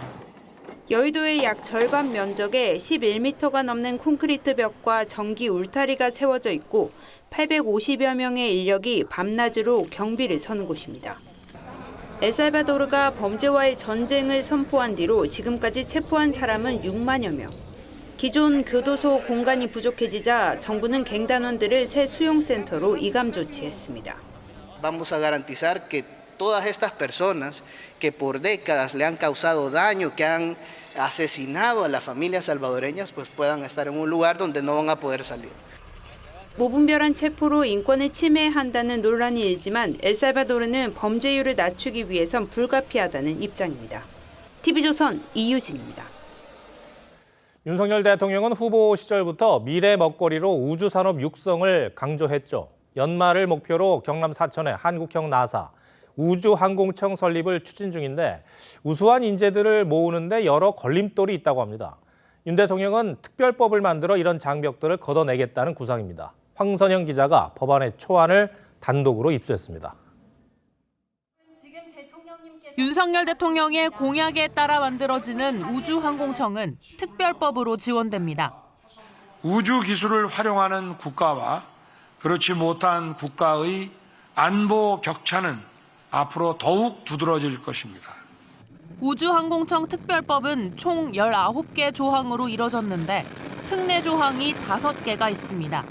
여의도의 약 절반 면적에 11m가 넘는 콘크리트 벽과 전기 울타리가 세워져 있고 850여 명의 인력이 밤낮으로 경비를 서는 곳입니다. 엘살바도르가 범죄와의 전쟁을 선포한 뒤로 지금까지 체포한 사람은 6만여 명. 기존 교도소 공간이 부족해지자 정부는 갱단원들을 새 수용센터로 이감 조치했습니다. Vamos a garantizar que todas estas personas que por décadas le han causado daño, que han asesinado a las familias salvadoreñas, pues puedan estar en un lugar donde no van a poder salir. 무분별한 체포로 인권을 침해한다는 논란이 일지만 엘살바도르는 범죄율을 낮추기 위해선 불가피하다는 입장입니다. TV조선 이유진입니다. 윤석열 대통령은 후보 시절부터 미래 먹거리로 우주산업 육성을 강조했죠. 연말을 목표로 경남 사천에 한국형 나사, 우주항공청 설립을 추진 중인데 우수한 인재들을 모으는데 여러 걸림돌이 있다고 합니다. 윤 대통령은 특별법을 만들어 이런 장벽들을 걷어내겠다는 구상입니다. 황선영 기자가 법안의 초안을 단독으로 입수했습니다. 윤석열 대통령의 공약에 따라 만들어지는 우주항공청은 특별법으로 지원됩니다. 우주 기술을 활용하는 국가와 그렇지 못한 국가의 안보 격차는 앞으로 더욱 두드러질 것입니다. 우주항공청 특별법은 총 19개 조항으로 이뤄졌는데 특례 조항이 5개가 있습니다.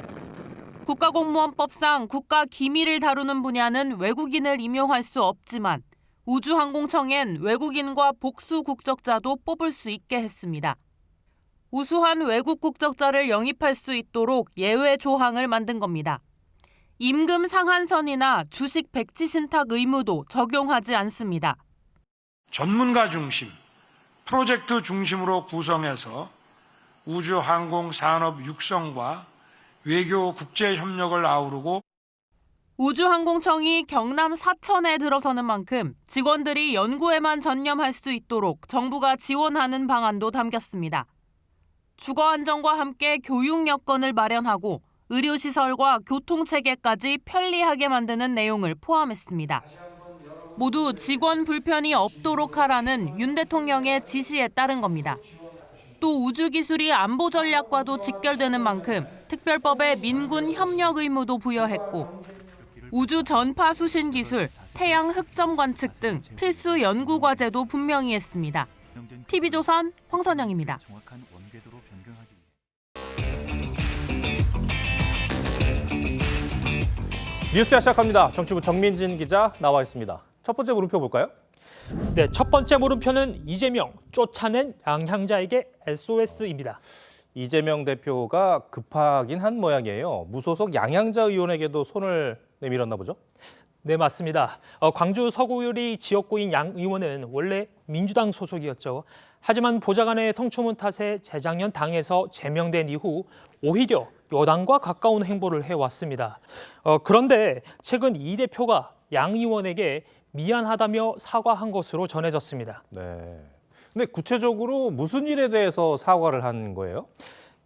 국가공무원법상 국가 기밀을 다루는 분야는 외국인을 임용할 수 없지만 우주항공청엔 외국인과 복수 국적자도 뽑을 수 있게 했습니다. 우수한 외국 국적자를 영입할 수 있도록 예외 조항을 만든 겁니다. 임금 상한선이나 주식 백지 신탁 의무도 적용하지 않습니다. 전문가 중심, 프로젝트 중심으로 구성해서 우주항공 산업 육성과 외교 국제 협력을 아우르고 우주항공청이 경남 사천에 들어서는 만큼 직원들이 연구에만 전념할 수 있도록 정부가 지원하는 방안도 담겼습니다. 주거 안정과 함께 교육 여건을 마련하고 의료시설과 교통체계까지 편리하게 만드는 내용을 포함했습니다. 모두 직원 불편이 없도록 하라는 윤 대통령의 지시에 따른 겁니다. 또 우주기술이 안보 전략과도 직결되는 만큼 특별법에 민군 협력 의무도 부여했고 우주 전파 수신 기술, 태양 흑점 관측 등 필수 연구 과제도 분명히 했습니다. TV조선 황선영입니다. 뉴스야 시작합니다. 정치부 정민진 기자 나와 있습니다. 첫 번째 물음표 볼까요? 네, 첫 번째 물음표는 이재명 쫓아낸 양향자에게 SOS입니다. 이재명 대표가 급하긴 한 모양이에요. 무소속 양향자 의원에게도 손을 내밀었나 보죠? 네, 맞습니다. 광주 서구리 지역구인 양 의원은 원래 민주당 소속이었죠. 하지만 보좌관의 성추문 탓에 재작년 당에서 제명된 이후 오히려 여당과 가까운 행보를 해왔습니다. 그런데 최근 이 대표가 양 의원에게 미안하다며 사과한 것으로 전해졌습니다. 네. 근데 구체적으로 무슨 일에 대해서 사과를 한 거예요?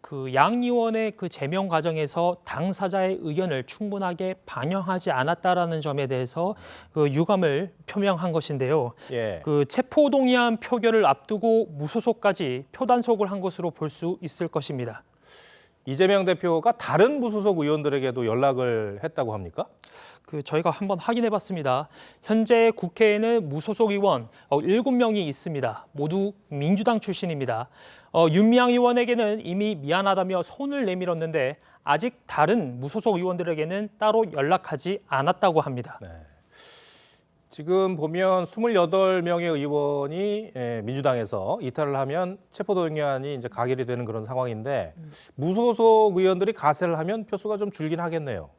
그 양 의원의 그 제명 과정에서 당사자의 의견을 충분하게 반영하지 않았다라는 점에 대해서 그 유감을 표명한 것인데요. 예. 그 체포 동의안 표결을 앞두고 무소속까지 표단속을 한 것으로 볼 수 있을 것입니다. 이재명 대표가 다른 무소속 의원들에게도 연락을 했다고 합니까? 그 저희가 한번 확인해봤습니다. 현재 국회에는 무소속 의원 7명이 있습니다. 모두 민주당 출신입니다. 윤미향 의원에게는 이미 미안하다며 손을 내밀었는데 아직 다른 무소속 의원들에게는 따로 연락하지 않았다고 합니다. 네. 지금 보면 28명의 의원이 민주당에서 이탈을 하면 체포동의안이 이제 가결이 되는 그런 상황인데 무소속 의원들이 가세를 하면 표수가 좀 줄긴 하겠네요.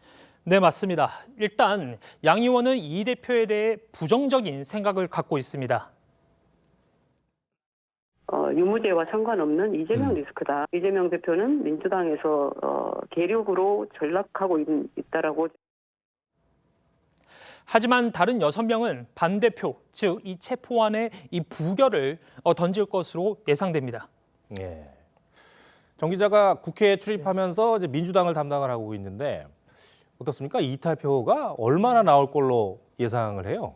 네, 맞습니다. 일단 양 의원은 이 대표에 대해 부정적인 생각을 갖고 있습니다. 유무죄와 상관없는 이재명 리스크다. 이재명 대표는 민주당에서 계력으로 전락하고 있다라고. 하지만 다른 6명은 반대표, 즉 이 체포안의 이 부결을 던질 것으로 예상됩니다. 예. 정 기자가 국회에 출입하면서 이제 민주당을 담당을 하고 있는데 어떻습니까? 이탈표가 얼마나 나올 걸로 예상을 해요?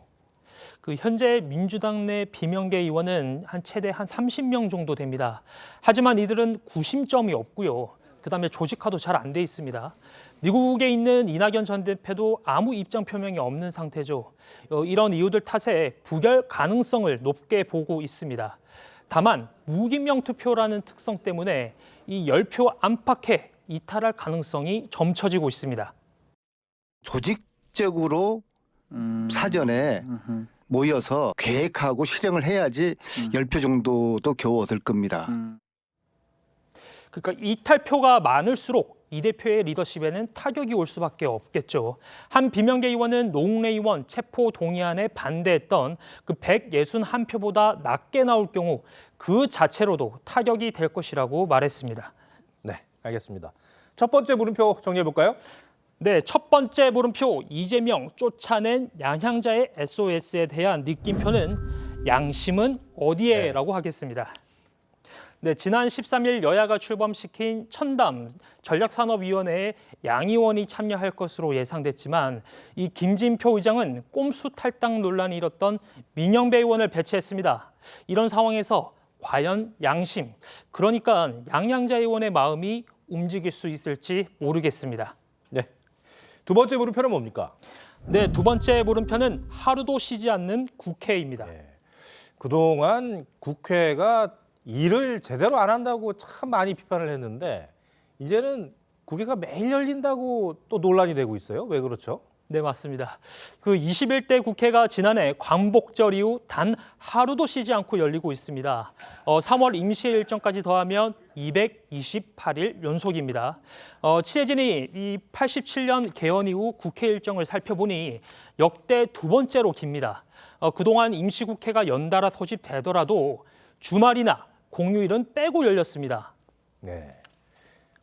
그 현재 민주당 내 비명계 의원은 최대 30명 정도 됩니다. 하지만 이들은 구심점이 없고요. 그다음에 조직화도 잘 안 돼 있습니다. 미국에 있는 이낙연 전 대표도 아무 입장 표명이 없는 상태죠. 이런 이유들 탓에 부결 가능성을 높게 보고 있습니다. 다만 무기명 투표라는 특성 때문에 이 10표 안팎에 이탈할 가능성이 점쳐지고 있습니다. 조직적으로 사전에 모여서 계획하고 실행을 해야지 10표 정도도 겨우 얻을 겁니다. 그러니까 이탈표가 많을수록 이 대표의 리더십에는 타격이 올 수밖에 없겠죠. 한 비명계 의원은 노웅래 의원 체포 동의안에 반대했던 그 161표보다 낮게 나올 경우 그 자체로도 타격이 될 것이라고 말했습니다. 네, 알겠습니다. 첫 번째 물음표 정리해 볼까요? 네, 첫 번째 물음표 이재명 쫓아낸 양향자의 SOS에 대한 느낌표는 양심은 어디에?라고 하겠습니다. 네, 지난 13일 여야가 출범시킨 천담 전략산업위원회에 양 의원이 참여할 것으로 예상됐지만 이 김진표 의장은 꼼수 탈당 논란이 일었던 민영배 의원을 배치했습니다. 이런 상황에서 과연 양심, 그러니까 양향자 의원의 마음이 움직일 수 있을지 모르겠습니다. 네, 두 번째 물음표는 뭡니까? 네, 두 번째 물음표는 하루도 쉬지 않는 국회입니다. 그동안 국회가 일을 제대로 안 한다고 참 많이 비판을 했는데 이제는 국회가 매일 열린다고 또 논란이 되고 있어요. 왜 그렇죠? 네, 맞습니다. 그 21대 국회가 지난해 광복절 이후 단 하루도 쉬지 않고 열리고 있습니다. 3월 임시 일정까지 더하면 228일 연속입니다. 취재진이 이 87년 개헌 이후 국회 일정을 살펴보니 역대 두 번째로 깁니다. 그동안 임시국회가 연달아 소집되더라도 주말이나 공휴일은 빼고 열렸습니다. 네.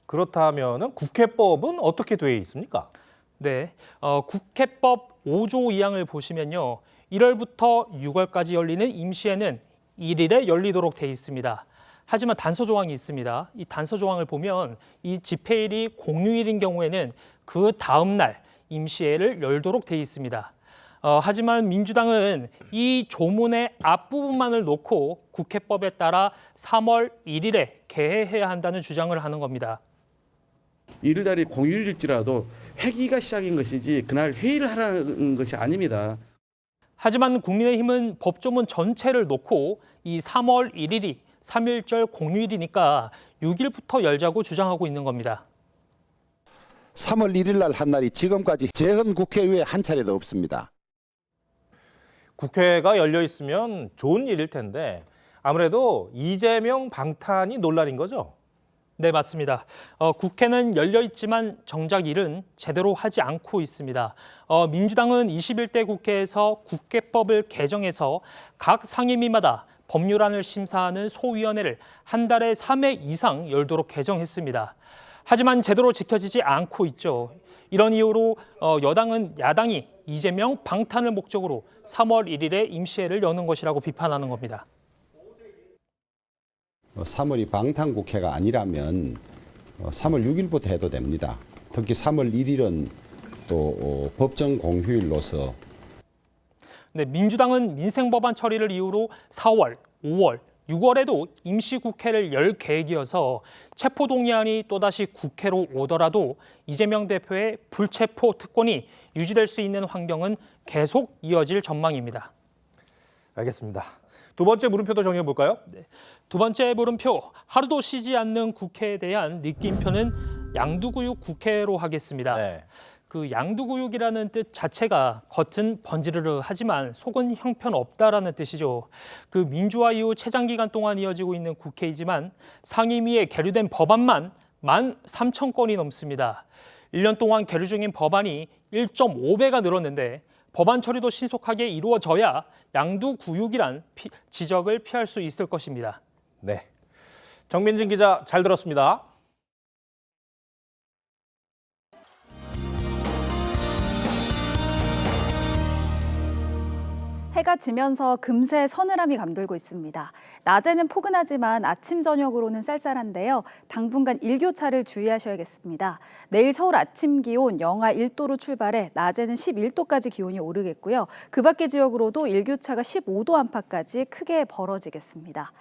그렇다면 국회법은 어떻게 돼 있습니까? 네, 국회법 5조 2항을 보시면요. 1월부터 6월까지 열리는 임시회는 1일에 열리도록 돼 있습니다. 하지만 단서 조항이 있습니다. 이 단서 조항을 보면 이 집회일이 공휴일인 경우에는 그 다음 날 임시회를 열도록 돼 있습니다. 하지만 민주당은 이 조문의 앞부분만을 놓고 국회법에 따라 3월 1일에 개회해야 한다는 주장을 하는 겁니다. 1일 날이 공휴일일지라도 회기가 시작인 것이지 그날 회의를 하라는 것이 아닙니다. 하지만 국민의힘은 법조문 전체를 놓고 이 3월 1일이 3.1절 공휴일이니까 6일부터 열자고 주장하고 있는 겁니다. 3월 1일 날 한 날이 지금까지 재헌 국회의회 한 차례도 없습니다. 국회가 열려 있으면 좋은 일일 텐데 아무래도 이재명 방탄이 논란인 거죠? 네, 맞습니다. 국회는 열려 있지만 정작 일은 제대로 하지 않고 있습니다. 민주당은 21대 국회에서 국회법을 개정해서 각 상임위마다 법률안을 심사하는 소위원회를 한 달에 3회 이상 열도록 개정했습니다. 하지만 제대로 지켜지지 않고 있죠. 이런 이유로 여당은 야당이 이재명 방탄을 목적으로 3월 1일에 임시회를 여는 것이라고 비판하는 겁니다. 3월이 방탄국회가 아니라면 3월 6일부터 해도 됩니다. 특히 3월 1일은 또 법정 공휴일로서 네, 민주당은 민생법안 처리를 이유로 4월, 5월, 6월에도 임시국회를 열 계획이어서 체포동의안이 또다시 국회로 오더라도 이재명 대표의 불체포 특권이 유지될 수 있는 환경은 계속 이어질 전망입니다. 알겠습니다. 두 번째 물음표도 정리해 볼까요? 네. 두 번째 물음표, 하루도 쉬지 않는 국회에 대한 느낌표는 양두구육 국회로 하겠습니다. 네. 그 양두구육이라는 뜻 자체가 겉은 번지르르 하지만 속은 형편없다라는 뜻이죠. 그 민주화 이후 최장기간 동안 이어지고 있는 국회이지만 상임위에 계류된 법안만 13,000건이 넘습니다. 1년 동안 계류 중인 법안이 1.5배가 늘었는데 법안 처리도 신속하게 이루어져야 양두구육이란 지적을 피할 수 있을 것입니다. 네, 정민진 기자 잘 들었습니다. 해가 지면서 금세 서늘함이 감돌고 있습니다. 낮에는 포근하지만 아침 저녁으로는 쌀쌀한데요. 당분간 일교차를 주의하셔야겠습니다. 내일 서울 아침 기온 영하 1도로 출발해 낮에는 11도까지 기온이 오르겠고요. 그 밖의 지역으로도 일교차가 15도 안팎까지 크게 벌어지겠습니다.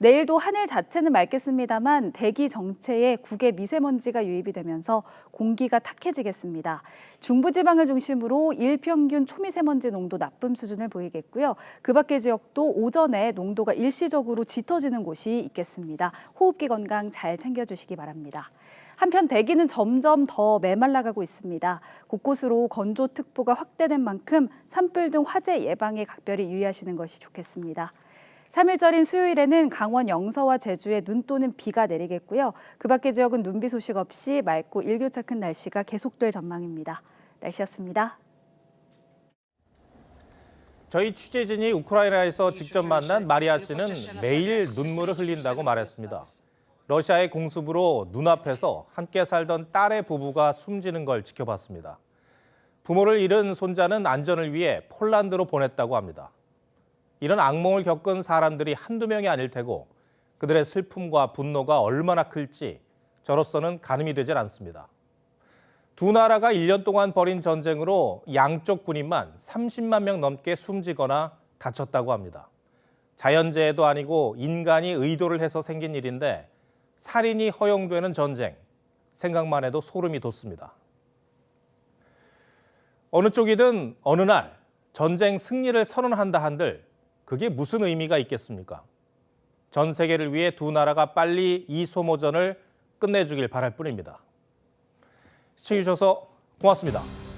내일도 하늘 자체는 맑겠습니다만 대기 정체에 국외 미세먼지가 유입이 되면서 공기가 탁해지겠습니다. 중부지방을 중심으로 일평균 초미세먼지 농도 나쁨 수준을 보이겠고요. 그 밖의 지역도 오전에 농도가 일시적으로 짙어지는 곳이 있겠습니다. 호흡기 건강 잘 챙겨주시기 바랍니다. 한편 대기는 점점 더 메말라가고 있습니다. 곳곳으로 건조특보가 확대된 만큼 산불 등 화재 예방에 각별히 유의하시는 것이 좋겠습니다. 3일절인 수요일에는 강원 영서와 제주에 눈 또는 비가 내리겠고요. 그 밖의 지역은 눈비 소식 없이 맑고 일교차 큰 날씨가 계속될 전망입니다. 날씨였습니다. 저희 취재진이 우크라이나에서 직접 만난 마리아 씨는 매일 눈물을 흘린다고 말했습니다. 러시아의 공습으로 눈앞에서 함께 살던 딸의 부부가 숨지는 걸 지켜봤습니다. 부모를 잃은 손자는 안전을 위해 폴란드로 보냈다고 합니다. 이런 악몽을 겪은 사람들이 한두 명이 아닐 테고 그들의 슬픔과 분노가 얼마나 클지 저로서는 가늠이 되질 않습니다. 두 나라가 1년 동안 벌인 전쟁으로 양쪽 군인만 30만 명 넘게 숨지거나 다쳤다고 합니다. 자연재해도 아니고 인간이 의도를 해서 생긴 일인데 살인이 허용되는 전쟁, 생각만 해도 소름이 돋습니다. 어느 쪽이든 어느 날 전쟁 승리를 선언한다 한들 그게 무슨 의미가 있겠습니까? 전 세계를 위해 두 나라가 빨리 이 소모전을 끝내주길 바랄 뿐입니다. 시청해주셔서 고맙습니다.